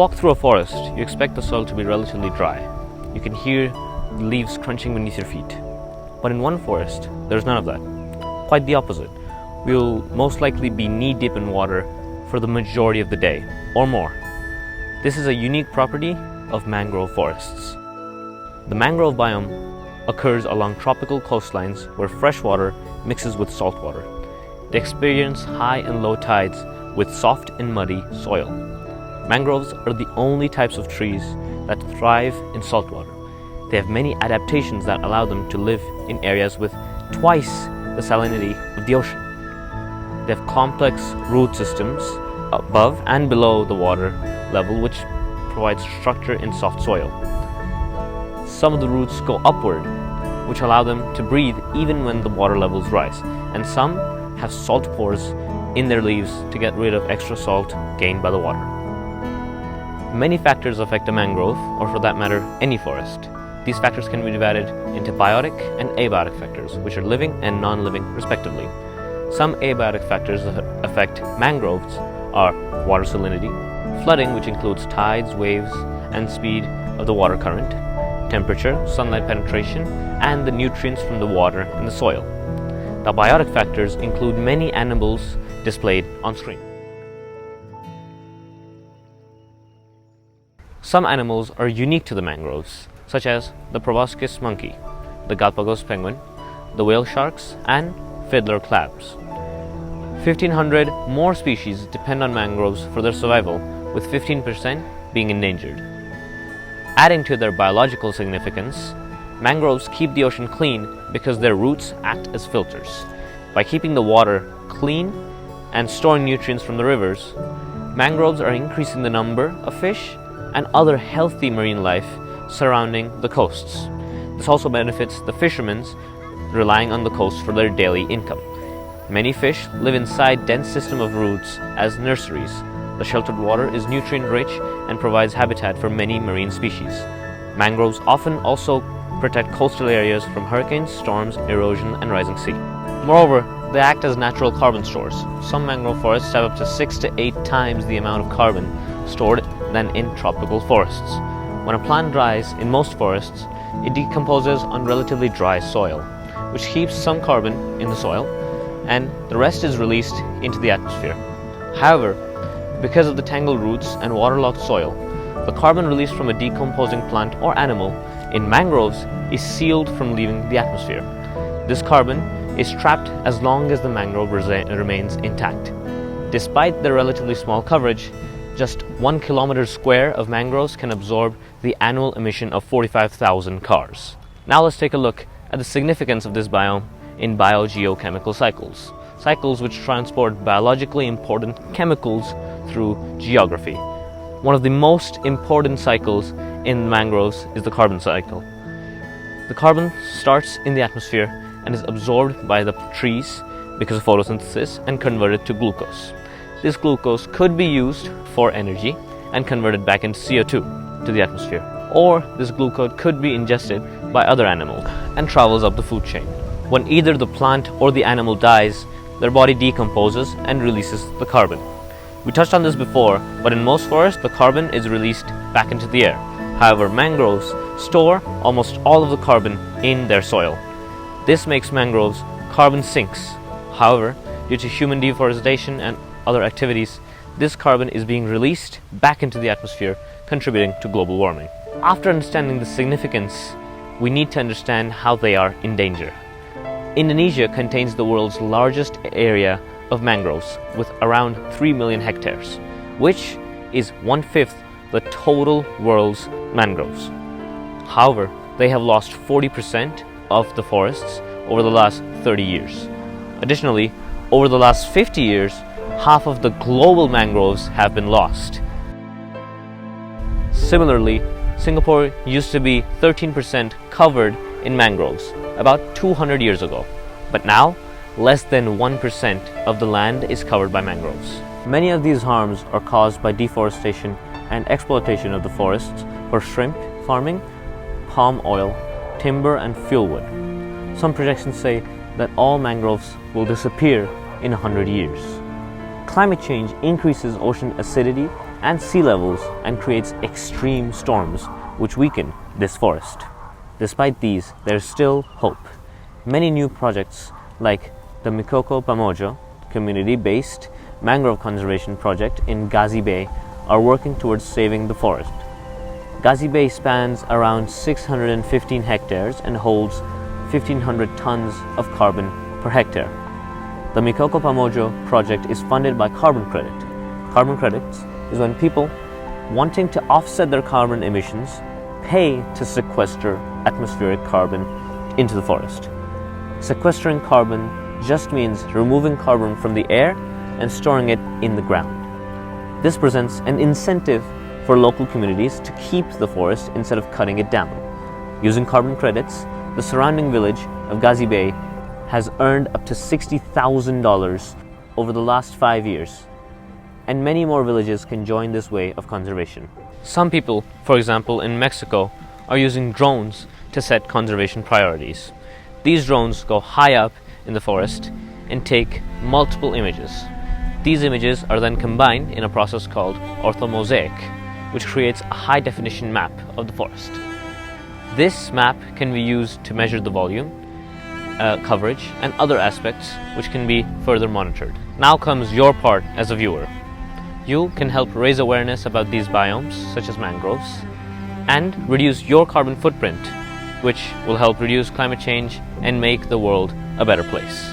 walk through a forest, you expect the soil to be relatively dry. You can hear the leaves crunching beneath your feet. But in one forest, there's none of that. Quite the opposite. We'll most likely be knee-deep in water for the majority of the day, or more. This is a unique property of mangrove forests. The mangrove biome occurs along tropical coastlines where fresh water mixes with salt water. They experience high and low tides with soft and muddy soil. Mangroves are the only types of trees that thrive in salt water. They have many adaptations that allow them to live in areas with twice the salinity of the ocean. They have complex root systems above and below the water level, which provides structure in soft soil. Some of the roots go upward, which allow them to breathe even when the water levels rise, and some have salt pores in their leaves to get rid of extra salt gained by the water. Many factors affect a mangrove, or for that matter, any forest. These factors can be divided into biotic and abiotic factors, which are living and non-living respectively. Some abiotic factors that affect mangroves are water salinity, flooding, which includes tides, waves, and speed of the water current, temperature, sunlight penetration, and the nutrients from the water in the soil. The biotic factors include many animals displayed on screen. Some animals are unique to the mangroves, such as the proboscis monkey, the Galapagos penguin, the whale sharks, and fiddler crabs. 1,500 more species depend on mangroves for their survival, with 15% being endangered. Adding to their biological significance, mangroves keep the ocean clean because their roots act as filters. By keeping the water clean and storing nutrients from the rivers, mangroves are increasing the number of fish and other healthy marine life surrounding the coasts. This also benefits the fishermen relying on the coast for their daily income. Many fish live inside dense system of roots as nurseries. The sheltered water is nutrient-rich and provides habitat for many marine species. Mangroves often also protect coastal areas from hurricanes, storms, erosion, and rising sea. Moreover, they act as natural carbon stores. Some mangrove forests have up to 6 to 8 times the amount of carbon stored than in tropical forests. When a plant dries in most forests, it decomposes on relatively dry soil, which keeps some carbon in the soil, and the rest is released into the atmosphere. However, because of the tangled roots and waterlogged soil, the carbon released from a decomposing plant or animal in mangroves is sealed from leaving the atmosphere. This carbon is trapped as long as the mangrove remains intact. Despite their relatively small coverage, just 1 kilometer square of mangroves can absorb the annual emission of 45,000 cars. Now let's take a look at the significance of this biome in biogeochemical cycles, cycles which transport biologically important chemicals through geography. One of the most important cycles in mangroves is the carbon cycle. The carbon starts in the atmosphere and is absorbed by the trees because of photosynthesis and converted to glucose. This glucose could be used for energy and converted back into CO2 to the atmosphere, or this glucose could be ingested by other animals and travels up the food chain. When either the plant or the animal dies, their body decomposes and releases the carbon. We touched on this before, but in most forests, the carbon is released back into the air. However, mangroves store almost all of the carbon in their soil. This makes mangroves carbon sinks. However, due to human deforestation and other activities, this carbon is being released back into the atmosphere, contributing to global warming. After understanding the significance, we need to understand how they are in danger. Indonesia contains the world's largest area of mangroves, with around 3 million hectares, which is 1/5 the total world's mangroves. However, they have lost 40% of the forests over the last 30 years. Additionally, over the last 50 years, half of the global mangroves have been lost. Similarly, Singapore used to be 13% covered in mangroves about 200 years ago, but now less than 1% of the land is covered by mangroves. Many of these harms are caused by deforestation and exploitation of the forests for shrimp farming, palm oil, timber, and fuel wood. Some projections say that all mangroves will disappear in 100 years. Climate change increases ocean acidity and sea levels and creates extreme storms which weaken this forest. Despite these, there's still hope. Many new projects like the Mikoko Pamojo community-based mangrove conservation project in Gazi Bay are working towards saving the forest. Gazi Bay spans around 615 hectares and holds 1,500 tons of carbon per hectare. The Mikoko Pamojo project is funded by carbon credit. Carbon credits is when people wanting to offset their carbon emissions pay to sequester atmospheric carbon into the forest. Sequestering carbon just means removing carbon from the air and storing it in the ground. This presents an incentive for local communities to keep the forest instead of cutting it down. Using carbon credits, the surrounding village of Gazi Bay has earned up to $60,000 over the last 5 years, and many more villages can join this way of conservation. Some people, for example in Mexico, are using drones to set conservation priorities. These drones go high up in the forest and take multiple images. These images are then combined in a process called orthomosaic, which creates a high-definition map of the forest. This map can be used to measure the volume, coverage, and other aspects which can be further monitored. Now comes your part as a viewer. You can help raise awareness about these biomes, such as mangroves, and reduce your carbon footprint, which will help reduce climate change and make the world a better place.